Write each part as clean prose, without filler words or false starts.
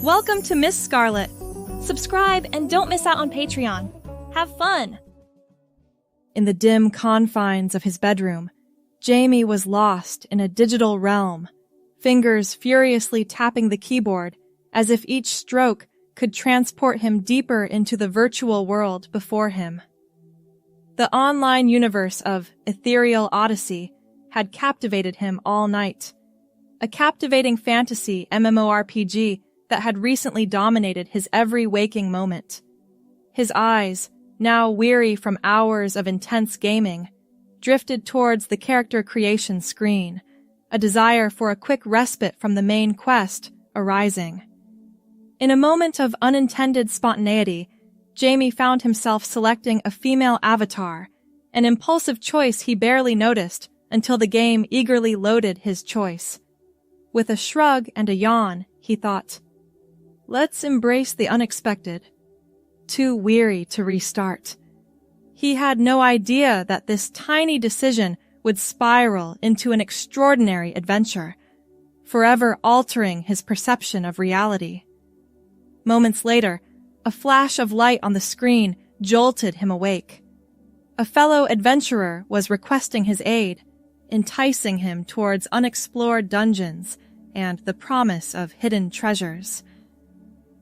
Welcome to Miss Scarlett. Subscribe and don't miss out on Patreon. Have fun! In the dim confines of his bedroom, Jamie was lost in a digital realm, fingers furiously tapping the keyboard as if each stroke could transport him deeper into the virtual world before him. The online universe of Ethereal Odyssey had captivated him all night. A captivating fantasy MMORPG that had recently dominated his every waking moment. His eyes, now weary from hours of intense gaming, drifted towards the character creation screen, a desire for a quick respite from the main quest arising. In a moment of unintended spontaneity, Jamie found himself selecting a female avatar, an impulsive choice he barely noticed until the game eagerly loaded his choice. With a shrug and a yawn, he thought, "Let's embrace the unexpected." Too weary to restart. He had no idea that this tiny decision would spiral into an extraordinary adventure, forever altering his perception of reality. Moments later, a flash of light on the screen jolted him awake. A fellow adventurer was requesting his aid, enticing him towards unexplored dungeons and the promise of hidden treasures.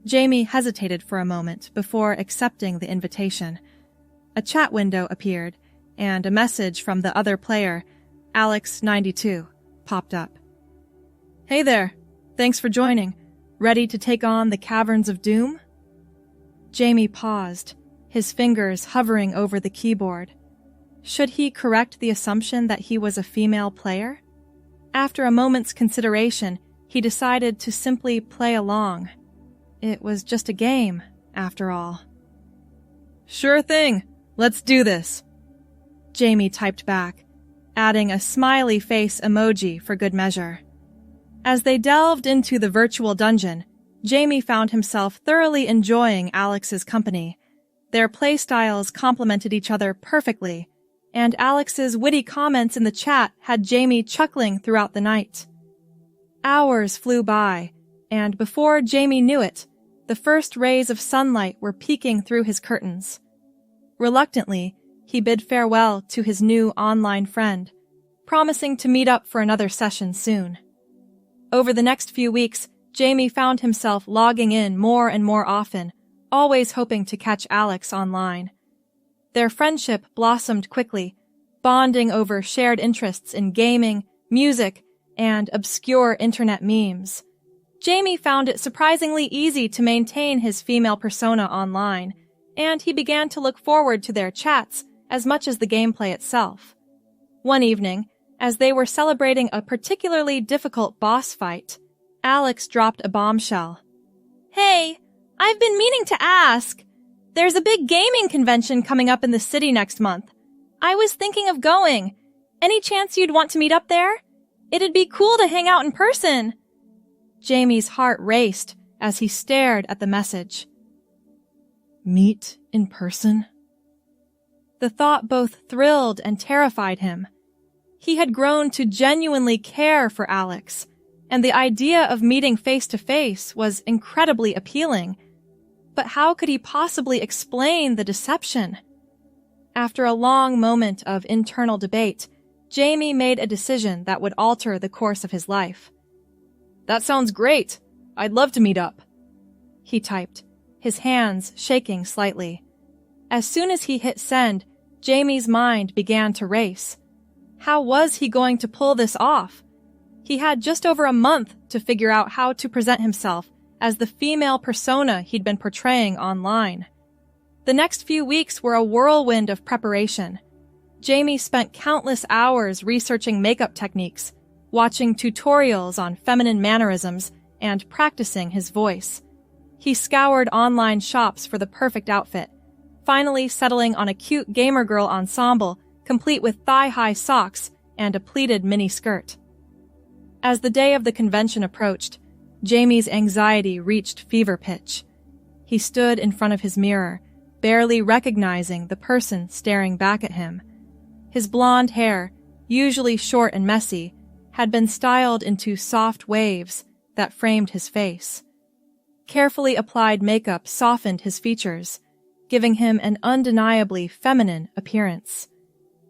Jamie hesitated for a moment before accepting the invitation. A chat window appeared, and a message from the other player, Alex92, popped up. "Hey there, thanks for joining. Ready to take on the Caverns of Doom?" Jamie paused, his fingers hovering over the keyboard. Should he correct the assumption that he was a female player? After a moment's consideration, he decided to simply play along. It was just a game, after all. "Sure thing. Let's do this," Jamie typed back, adding a smiley face emoji for good measure. As they delved into the virtual dungeon, Jamie found himself thoroughly enjoying Alex's company. Their playstyles complemented each other perfectly, and Alex's witty comments in the chat had Jamie chuckling throughout the night. Hours flew by, and before Jamie knew it, the first rays of sunlight were peeking through his curtains. Reluctantly, he bid farewell to his new online friend, promising to meet up for another session soon. Over the next few weeks, Jamie found himself logging in more and more often, always hoping to catch Alex online. Their friendship blossomed quickly, bonding over shared interests in gaming, music, and obscure internet memes. Jamie found it surprisingly easy to maintain his female persona online, and he began to look forward to their chats as much as the gameplay itself. One evening, as they were celebrating a particularly difficult boss fight, Alex dropped a bombshell. "Hey, I've been meaning to ask. There's a big gaming convention coming up in the city next month. I was thinking of going. Any chance you'd want to meet up there? It'd be cool to hang out in person." Jamie's heart raced as he stared at the message. Meet in person? The thought both thrilled and terrified him. He had grown to genuinely care for Alex, and the idea of meeting face to face was incredibly appealing. But how could he possibly explain the deception? After a long moment of internal debate, Jamie made a decision that would alter the course of his life. "That sounds great. I'd love to meet up," he typed, his hands shaking slightly. As soon as he hit send, Jamie's mind began to race. How was he going to pull this off? He had just over a month to figure out how to present himself as the female persona he'd been portraying online. The next few weeks were a whirlwind of preparation. Jamie spent countless hours researching makeup techniques, watching tutorials on feminine mannerisms, and practicing his voice. He scoured online shops for the perfect outfit, finally settling on a cute gamer girl ensemble complete with thigh-high socks and a pleated mini-skirt. As the day of the convention approached, Jamie's anxiety reached fever pitch. He stood in front of his mirror, barely recognizing the person staring back at him. His blonde hair, usually short and messy, had been styled into soft waves that framed his face. Carefully applied makeup softened his features, giving him an undeniably feminine appearance.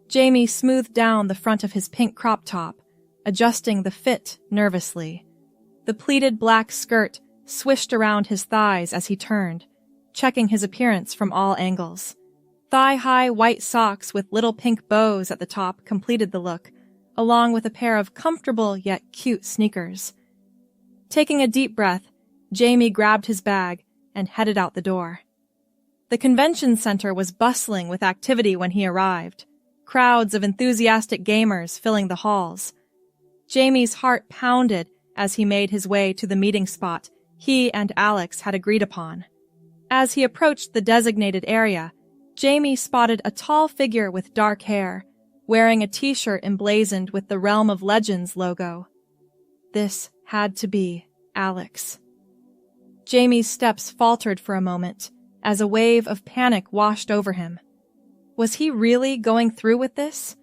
Jamie smoothed down the front of his pink crop top, adjusting the fit nervously. The pleated black skirt swished around his thighs as he turned, checking his appearance from all angles. Thigh-high white socks with little pink bows at the top completed the look, along with a pair of comfortable yet cute sneakers. Taking a deep breath, Jamie grabbed his bag and headed out the door. The convention center was bustling with activity when he arrived, crowds of enthusiastic gamers filling the halls. Jamie's heart pounded as he made his way to the meeting spot he and Alex had agreed upon. As he approached the designated area, Jamie spotted a tall figure with dark hair, wearing a t-shirt emblazoned with the Realm of Legends logo. This had to be Alex. Jamie's steps faltered for a moment as a wave of panic washed over him. Was he really going through with this?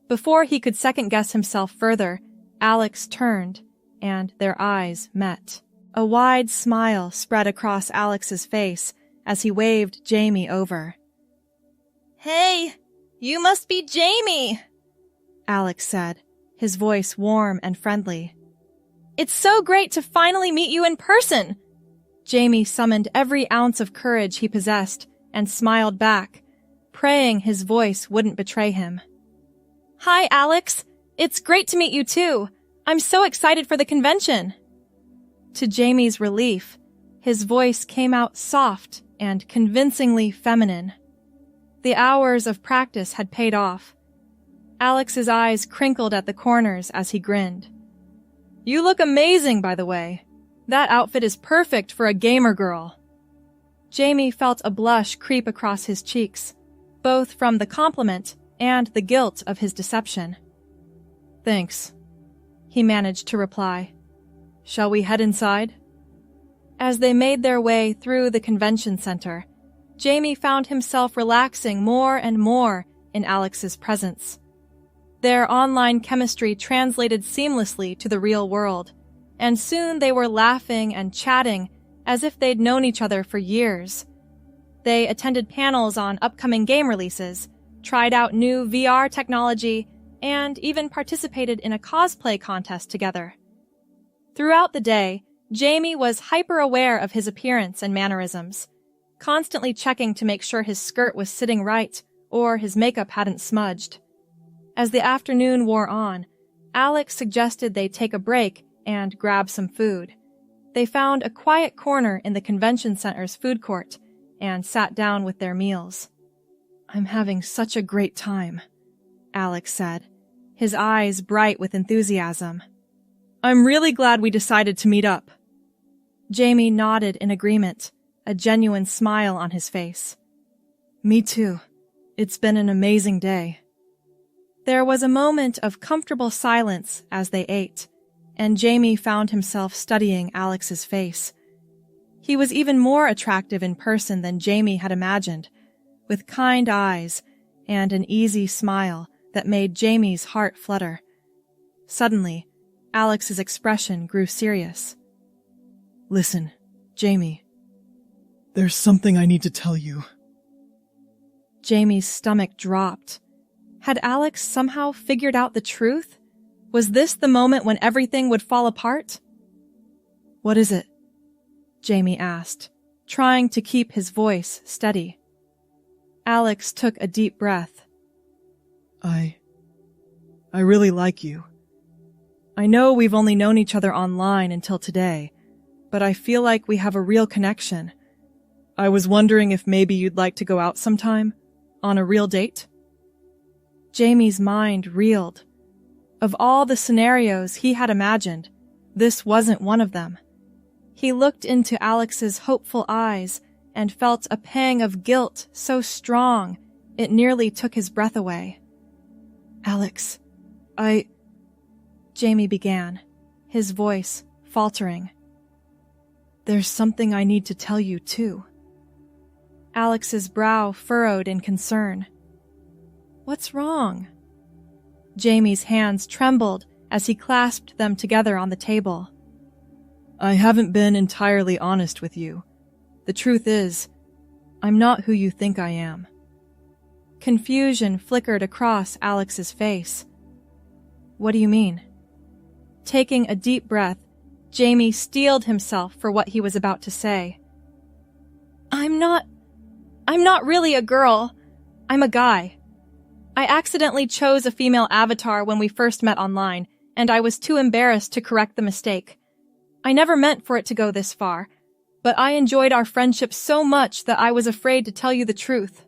Before he could second-guess himself further, Alex turned, and their eyes met. A wide smile spread across Alex's face as he waved Jamie over. "Hey, you must be Jamie," Alex said, his voice warm and friendly. "It's so great to finally meet you in person." Jamie summoned every ounce of courage he possessed and smiled back, praying his voice wouldn't betray him. "Hi, Alex. It's great to meet you too. I'm so excited for the convention." To Jamie's relief, his voice came out soft and convincingly feminine. The hours of practice had paid off. Alex's eyes crinkled at the corners as he grinned. "You look amazing, by the way. That outfit is perfect for a gamer girl." Jamie felt a blush creep across his cheeks, both from the compliment and the guilt of his deception. "Thanks," he managed to reply. "Shall we head inside?" As they made their way through the convention center, Jamie found himself relaxing more and more in Alex's presence. Their online chemistry translated seamlessly to the real world, and soon they were laughing and chatting as if they'd known each other for years. They attended panels on upcoming game releases, tried out new VR technology, and even participated in a cosplay contest together. Throughout the day, Jamie was hyper-aware of his appearance and mannerisms, constantly checking to make sure his skirt was sitting right or his makeup hadn't smudged. As the afternoon wore on, Alex suggested they take a break and grab some food. They found a quiet corner in the convention center's food court and sat down with their meals. "I'm having such a great time," Alex said, his eyes bright with enthusiasm. "I'm really glad we decided to meet up." Jamie nodded in agreement, a genuine smile on his face. "Me too. It's been an amazing day." There was a moment of comfortable silence as they ate, and Jamie found himself studying Alex's face. He was even more attractive in person than Jamie had imagined, with kind eyes and an easy smile that made Jamie's heart flutter. Suddenly, Alex's expression grew serious. "Listen, Jamie. There's something I need to tell you." Jamie's stomach dropped. Had Alex somehow figured out the truth? Was this the moment when everything would fall apart? "What is it?" Jamie asked, trying to keep his voice steady. Alex took a deep breath. I really like you. I know we've only known each other online until today, but I feel like we have a real connection. I was wondering if maybe you'd like to go out sometime, on a real date?" Jamie's mind reeled. Of all the scenarios he had imagined, this wasn't one of them. He looked into Alex's hopeful eyes and felt a pang of guilt so strong it nearly took his breath away. "Alex, Jamie began, his voice faltering. "There's something I need to tell you, too." Alex's brow furrowed in concern. "What's wrong?" Jamie's hands trembled as he clasped them together on the table. I haven't been entirely honest with you. The truth is, I'm not who you think I am. Confusion flickered across Alex's face. What do you mean? Taking a deep breath, Jamie steeled himself for what he was about to say. I'm not really a girl. I'm a guy. I accidentally chose a female avatar when we first met online, and I was too embarrassed to correct the mistake. I never meant for it to go this far, but I enjoyed our friendship so much that I was afraid to tell you the truth.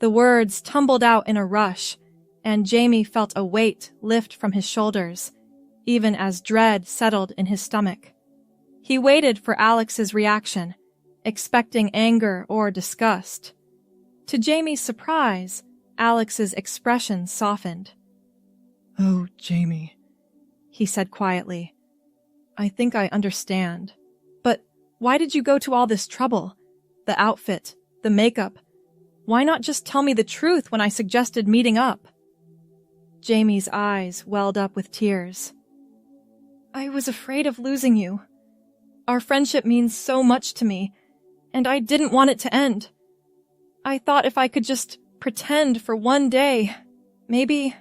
The words tumbled out in a rush, and Jamie felt a weight lift from his shoulders, even as dread settled in his stomach. He waited for Alex's reaction, expecting anger or disgust. To Jamie's surprise, Alex's expression softened. Oh, Jamie, he said quietly. I think I understand. But why did you go to all this trouble? The outfit, the makeup. Why not just tell me the truth when I suggested meeting up? Jamie's eyes welled up with tears. I was afraid of losing you. Our friendship means so much to me, and I didn't want it to end. I thought if I could just pretend for one day, maybe...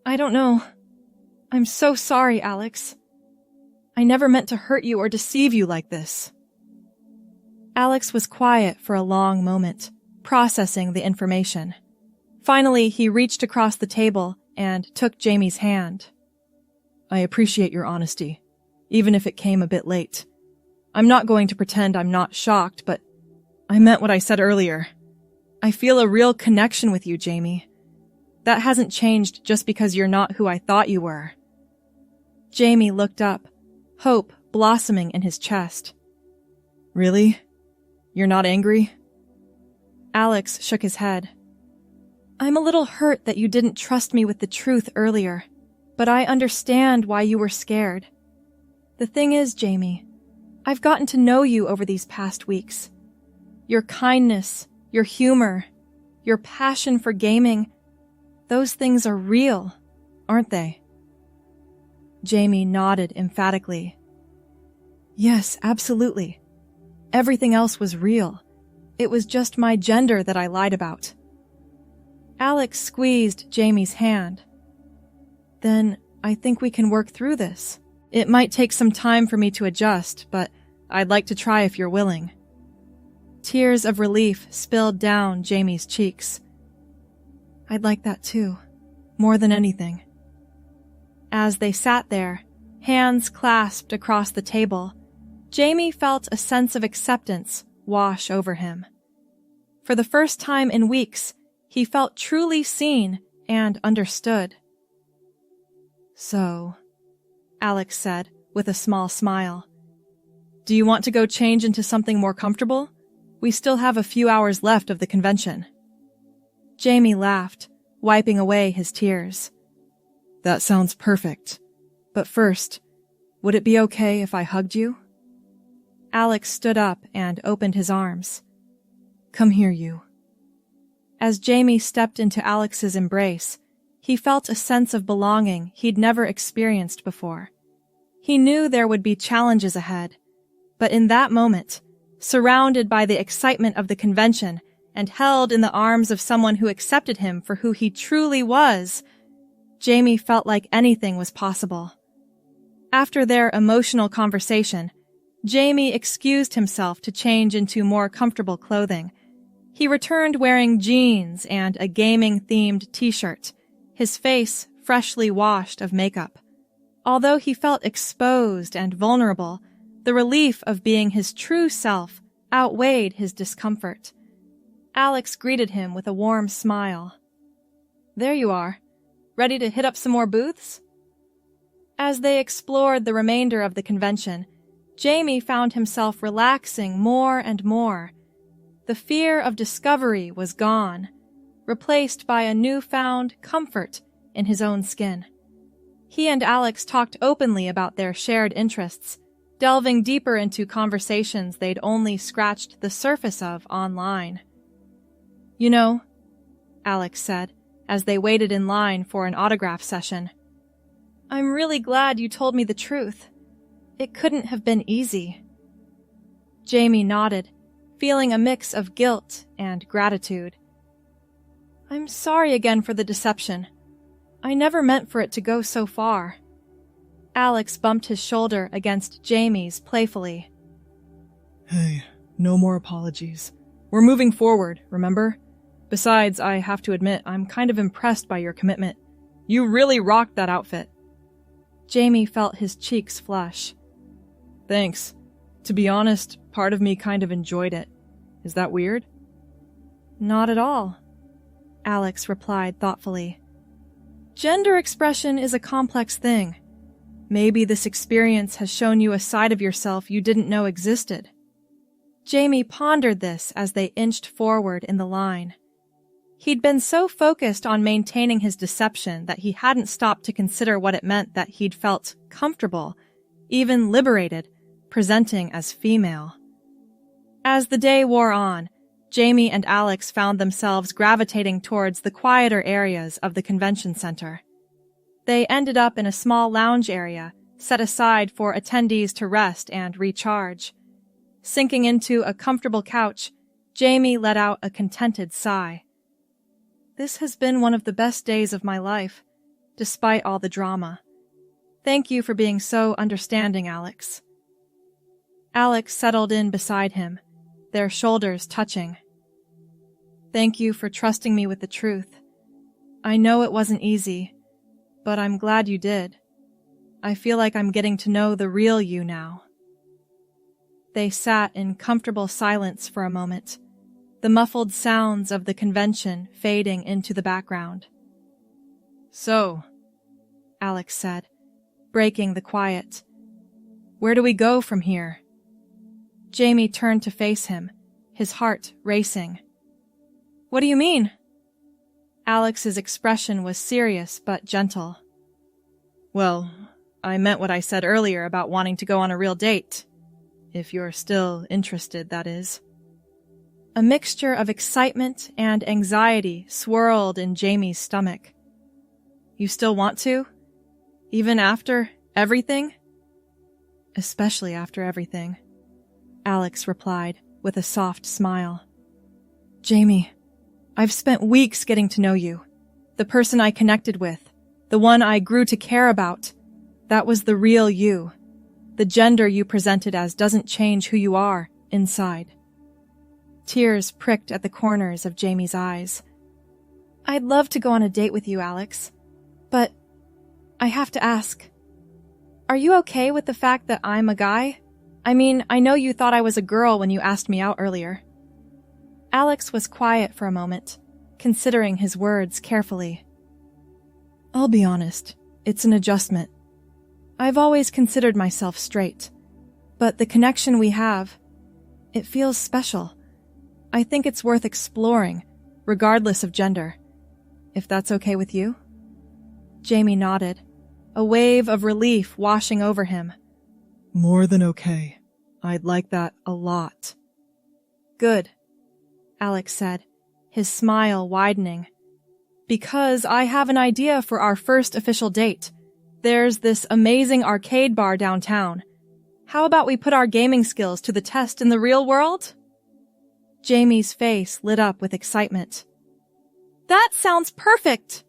I don't know. I'm so sorry, Alex. I never meant to hurt you or deceive you like this. Alex was quiet for a long moment, processing the information. Finally, he reached across the table and took Jamie's hand. I appreciate your honesty, even if it came a bit late. I'm not going to pretend I'm not shocked, but I meant what I said earlier. I feel a real connection with you, Jamie. That hasn't changed just because you're not who I thought you were. Jamie looked up, hope blossoming in his chest. Really? You're not angry? Alex shook his head. I'm a little hurt that you didn't trust me with the truth earlier, but I understand why you were scared. The thing is, Jamie, I've gotten to know you over these past weeks. Your kindness, your humor, your passion for gaming, those things are real, aren't they? Jamie nodded emphatically. Yes, absolutely. Everything else was real. It was just my gender that I lied about. Alex squeezed Jamie's hand. Then I think we can work through this. It might take some time for me to adjust, but I'd like to try if you're willing. Tears of relief spilled down Jamie's cheeks. I'd like that too, more than anything. As they sat there, hands clasped across the table, Jamie felt a sense of acceptance wash over him. For the first time in weeks, he felt truly seen and understood. So, Alex said with a small smile, do you want to go change into something more comfortable? We still have a few hours left of the convention. Jamie laughed, wiping away his tears. That sounds perfect. But first, would it be okay if I hugged you? Alex stood up and opened his arms. Come here, you. As Jamie stepped into Alex's embrace, he felt a sense of belonging he'd never experienced before. He knew there would be challenges ahead, but in that moment, surrounded by the excitement of the convention and held in the arms of someone who accepted him for who he truly was, Jamie felt like anything was possible. After their emotional conversation, Jamie excused himself to change into more comfortable clothing. He returned wearing jeans and a gaming-themed t-shirt, his face freshly washed of makeup. Although he felt exposed and vulnerable, the relief of being his true self outweighed his discomfort. Alex greeted him with a warm smile. There you are. Ready to hit up some more booths? As they explored the remainder of the convention, Jamie found himself relaxing more and more. The fear of discovery was gone, replaced by a newfound comfort in his own skin. He and Alex talked openly about their shared interests, delving deeper into conversations they'd only scratched the surface of online. You know, Alex said, as they waited in line for an autograph session, I'm really glad you told me the truth. It couldn't have been easy. Jamie nodded, feeling a mix of guilt and gratitude. I'm sorry again for the deception. I never meant for it to go so far. Alex bumped his shoulder against Jamie's playfully. Hey, no more apologies. We're moving forward, remember? Besides, I have to admit, I'm kind of impressed by your commitment. You really rocked that outfit. Jamie felt his cheeks flush. Thanks. To be honest, part of me kind of enjoyed it. Is that weird? Not at all, Alex replied thoughtfully. Gender expression is a complex thing. Maybe this experience has shown you a side of yourself you didn't know existed. Jamie pondered this as they inched forward in the line. He'd been so focused on maintaining his deception that he hadn't stopped to consider what it meant that he'd felt comfortable, even liberated, presenting as female. As the day wore on, Jamie and Alex found themselves gravitating towards the quieter areas of the convention center. They ended up in a small lounge area set aside for attendees to rest and recharge. Sinking into a comfortable couch, Jamie let out a contented sigh. This has been one of the best days of my life, despite all the drama. Thank you for being so understanding, Alex. Alex settled in beside him, their shoulders touching. Thank you for trusting me with the truth. I know it wasn't easy, but I'm glad you did. I feel like I'm getting to know the real you now. They sat in comfortable silence for a moment, the muffled sounds of the convention fading into the background. So, Alex said, breaking the quiet, where do we go from here? Jamie turned to face him, his heart racing. What do you mean? Alex's expression was serious but gentle. Well, I meant what I said earlier about wanting to go on a real date. If you're still interested, that is. A mixture of excitement and anxiety swirled in Jamie's stomach. You still want to? Even after everything? Especially after everything, Alex replied with a soft smile. Jamie, I've spent weeks getting to know you, the person I connected with, the one I grew to care about. That was the real you. The gender you presented as doesn't change who you are inside. Tears pricked at the corners of Jamie's eyes. I'd love to go on a date with you, Alex, but I have to ask, are you okay with the fact that I'm a guy? I mean, I know you thought I was a girl when you asked me out earlier. Alex was quiet for a moment, considering his words carefully. I'll be honest, it's an adjustment. I've always considered myself straight, but the connection we have, it feels special. I think it's worth exploring, regardless of gender. If that's okay with you? Jamie nodded, a wave of relief washing over him. More than okay. I'd like that a lot. Good, Alex said, his smile widening. Because I have an idea for our first official date. There's this amazing arcade bar downtown. How about we put our gaming skills to the test in the real world? Jamie's face lit up with excitement. That sounds perfect!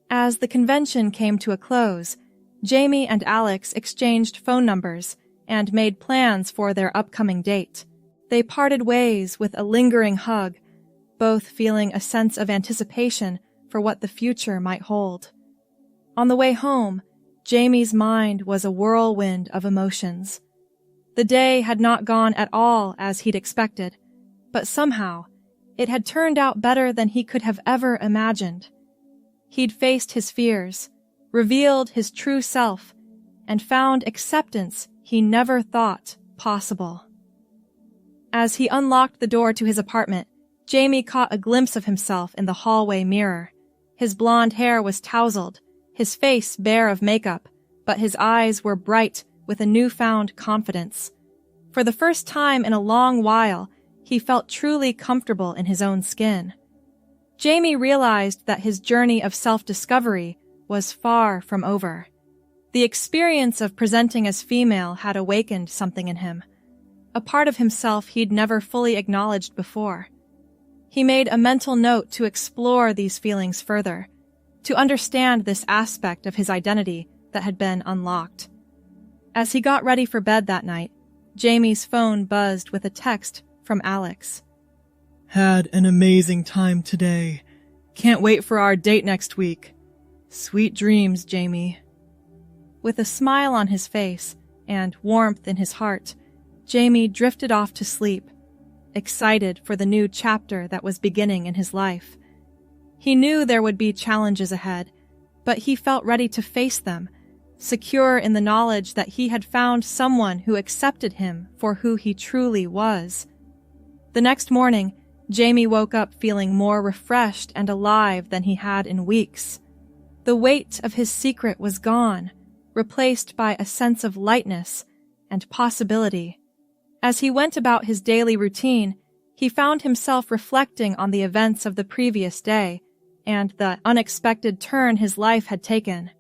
As the convention came to a close, Jamie and Alex exchanged phone numbers and made plans for their upcoming date. They parted ways with a lingering hug, both feeling a sense of anticipation for what the future might hold. On the way home, Jamie's mind was a whirlwind of emotions. The day had not gone at all as he'd expected, but somehow, it had turned out better than he could have ever imagined. He'd faced his fears, revealed his true self, and found acceptance he never thought possible. As he unlocked the door to his apartment, Jamie caught a glimpse of himself in the hallway mirror. His blonde hair was tousled, his face bare of makeup, but his eyes were bright with a newfound confidence. For the first time in a long while, he felt truly comfortable in his own skin. Jamie realized that his journey of self-discovery was far from over. The experience of presenting as female had awakened something in him, a part of himself he'd never fully acknowledged before. He made a mental note to explore these feelings further, to understand this aspect of his identity that had been unlocked. As he got ready for bed that night, Jamie's phone buzzed with a text from Alex. Had an amazing time today. Can't wait for our date next week. Sweet dreams, Jamie. With a smile on his face and warmth in his heart, Jamie drifted off to sleep, excited for the new chapter that was beginning in his life. He knew there would be challenges ahead, but he felt ready to face them, secure in the knowledge that he had found someone who accepted him for who he truly was. The next morning, Jamie woke up feeling more refreshed and alive than he had in weeks. The weight of his secret was gone, replaced by a sense of lightness and possibility. As he went about his daily routine, he found himself reflecting on the events of the previous day and the unexpected turn his life had taken.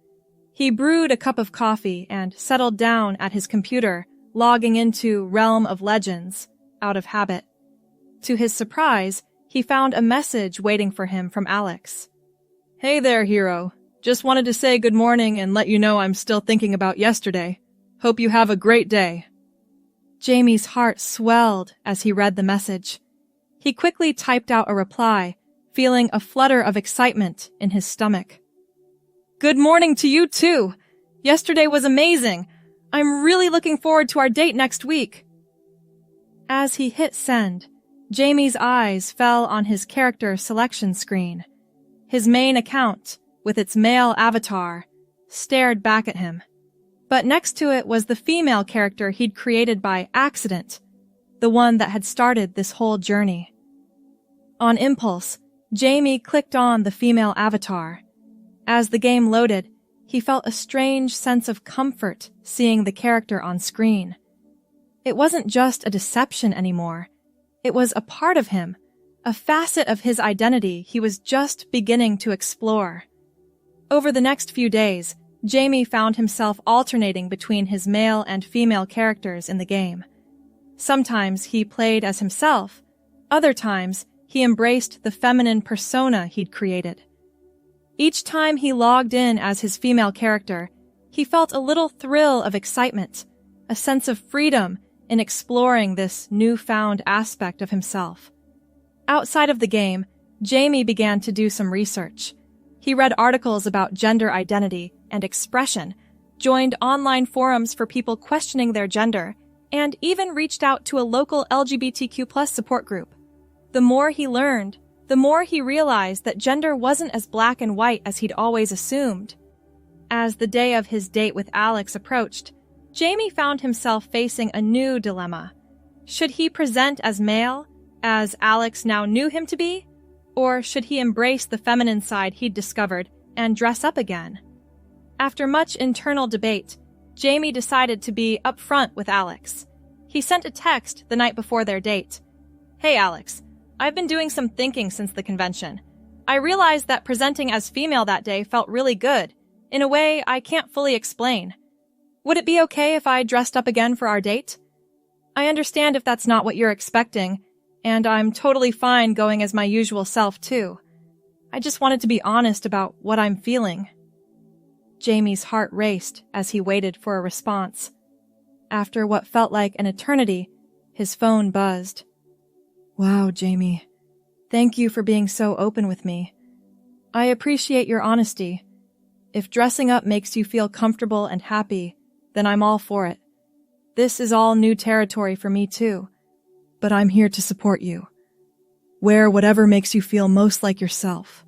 He brewed a cup of coffee and settled down at his computer, logging into Realm of Legends, out of habit. To his surprise, he found a message waiting for him from Alex. Hey there, hero. Just wanted to say good morning and let you know I'm still thinking about yesterday. Hope you have a great day. Jamie's heart swelled as he read the message. He quickly typed out a reply, feeling a flutter of excitement in his stomach. Good morning to you too. Yesterday was amazing. I'm really looking forward to our date next week. As he hit send, Jamie's eyes fell on his character selection screen. His main account, with its male avatar, stared back at him. But next to it was the female character he'd created by accident, the one that had started this whole journey. On impulse, Jamie clicked on the female avatar. As the game loaded, he felt a strange sense of comfort seeing the character on screen. It wasn't just a deception anymore. It was a part of him, a facet of his identity he was just beginning to explore. Over the next few days, Jamie found himself alternating between his male and female characters in the game. Sometimes he played as himself, other times he embraced the feminine persona he'd created. Each time he logged in as his female character, he felt a little thrill of excitement, a sense of freedom in exploring this newfound aspect of himself. Outside of the game, Jamie began to do some research. He read articles about gender identity and expression, joined online forums for people questioning their gender, and even reached out to a local LGBTQ+ support group. The more he learned, the more he realized that gender wasn't as black and white as he'd always assumed. As the day of his date with Alex approached, Jamie found himself facing a new dilemma. Should he present as male, as Alex now knew him to be? Or should he embrace the feminine side he'd discovered and dress up again? After much internal debate, Jamie decided to be upfront with Alex. He sent a text the night before their date. Hey Alex, I've been doing some thinking since the convention. I realized that presenting as female that day felt really good, in a way I can't fully explain. Would it be okay if I dressed up again for our date? I understand if that's not what you're expecting, and I'm totally fine going as my usual self too. I just wanted to be honest about what I'm feeling. Jamie's heart raced as he waited for a response. After what felt like an eternity, his phone buzzed. Wow, Jamie. Thank you for being so open with me. I appreciate your honesty. If dressing up makes you feel comfortable and happy, then I'm all for it. This is all new territory for me too, but I'm here to support you. Wear whatever makes you feel most like yourself.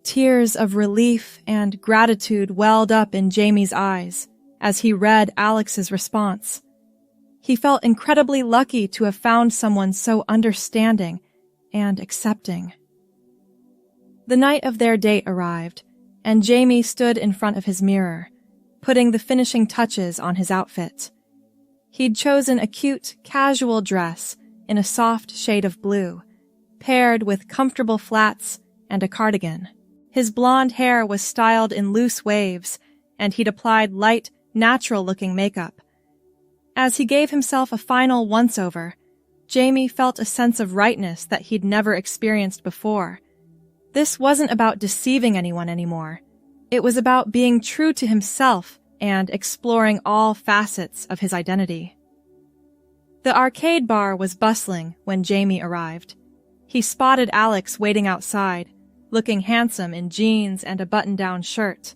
Tears of relief and gratitude welled up in Jamie's eyes as he read Alex's response. He felt incredibly lucky to have found someone so understanding and accepting. The night of their date arrived, and Jamie stood in front of his mirror, putting the finishing touches on his outfit. He'd chosen a cute, casual dress in a soft shade of blue, paired with comfortable flats and a cardigan. His blonde hair was styled in loose waves, and he'd applied light, natural-looking makeup. As he gave himself a final once-over, Jamie felt a sense of rightness that he'd never experienced before. This wasn't about deceiving anyone anymore. It was about being true to himself and exploring all facets of his identity. The arcade bar was bustling when Jamie arrived. He spotted Alex waiting outside, looking handsome in jeans and a button-down shirt.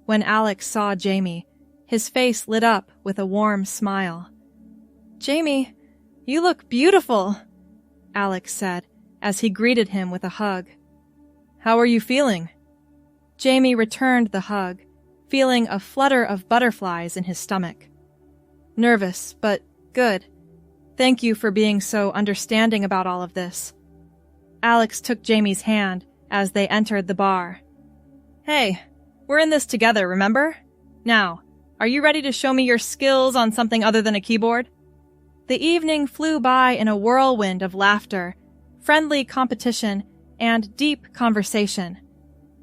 When Alex saw Jamie, his face lit up with a warm smile. "Jamie, you look beautiful," Alex said as he greeted him with a hug. "How are you feeling?" Jamie returned the hug, feeling a flutter of butterflies in his stomach. "Nervous, but good. Thank you for being so understanding about all of this." Alex took Jamie's hand as they entered the bar. "Hey, we're in this together, remember? Now, are you ready to show me your skills on something other than a keyboard?" The evening flew by in a whirlwind of laughter, friendly competition, and deep conversation.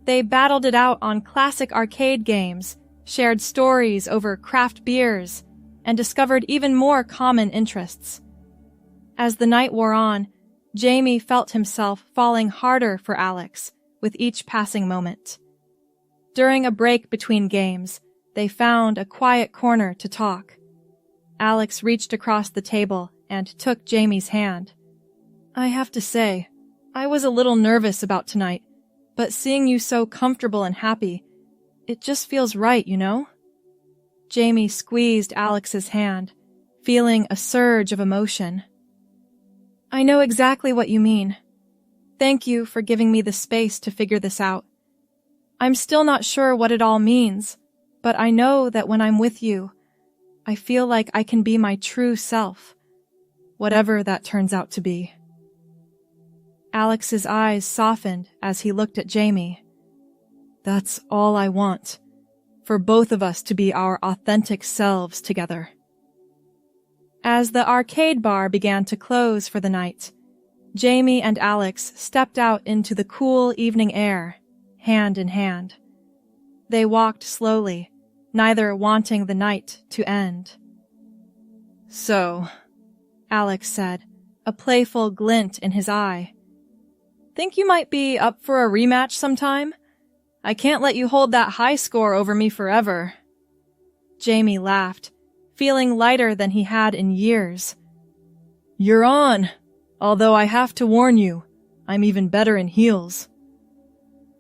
They battled it out on classic arcade games, shared stories over craft beers, and discovered even more common interests. As the night wore on, Jamie felt himself falling harder for Alex with each passing moment. During a break between games, they found a quiet corner to talk. Alex reached across the table and took Jamie's hand. "I have to say, I was a little nervous about tonight, but seeing you so comfortable and happy, it just feels right, you know?" Jamie squeezed Alex's hand, feeling a surge of emotion. "I know exactly what you mean. Thank you for giving me the space to figure this out. I'm still not sure what it all means, but I know that when I'm with you, I feel like I can be my true self, whatever that turns out to be." Alex's eyes softened as he looked at Jamie. "That's all I want, for both of us to be our authentic selves together." As the arcade bar began to close for the night, Jamie and Alex stepped out into the cool evening air, hand in hand. They walked slowly, neither wanting the night to end. "So," Alex said, a playful glint in his eye. "Think you might be up for a rematch sometime? I can't let you hold that high score over me forever." Jamie laughed, feeling lighter than he had in years. "You're on, although I have to warn you, I'm even better in heels."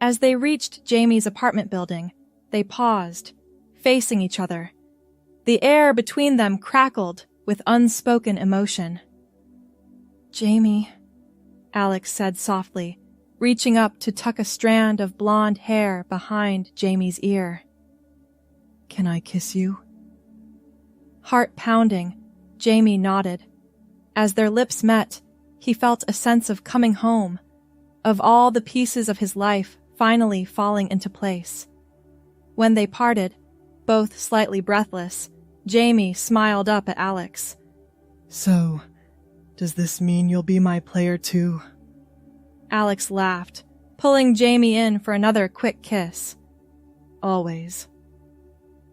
As they reached Jamie's apartment building, they paused, facing each other. The air between them crackled with unspoken emotion. "Jamie," Alex said softly, reaching up to tuck a strand of blonde hair behind Jamie's ear. "Can I kiss you?" Heart pounding, Jamie nodded. As their lips met, he felt a sense of coming home, of all the pieces of his life finally falling into place. When they parted, both slightly breathless, Jamie smiled up at Alex. "So, does this mean you'll be my player too?" Alex laughed, pulling Jamie in for another quick kiss. "Always."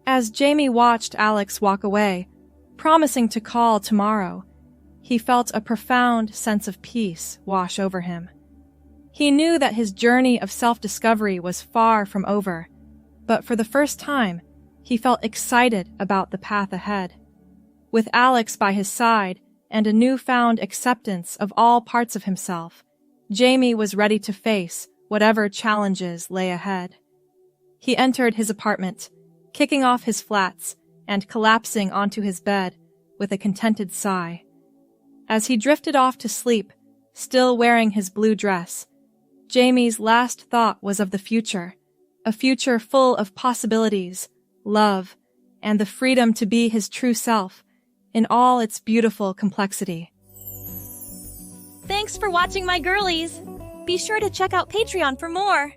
As Jamie watched Alex walk away, promising to call tomorrow, he felt a profound sense of peace wash over him. He knew that his journey of self-discovery was far from over, but for the first time, he felt excited about the path ahead. With Alex by his side and a newfound acceptance of all parts of himself, Jamie was ready to face whatever challenges lay ahead. He entered his apartment, kicking off his flats and collapsing onto his bed with a contented sigh. As he drifted off to sleep, still wearing his blue dress, Jamie's last thought was of the future, a future full of possibilities, love, and the freedom to be his true self in all its beautiful complexity. Thanks for watching, my girlies! Be sure to check out Patreon for more!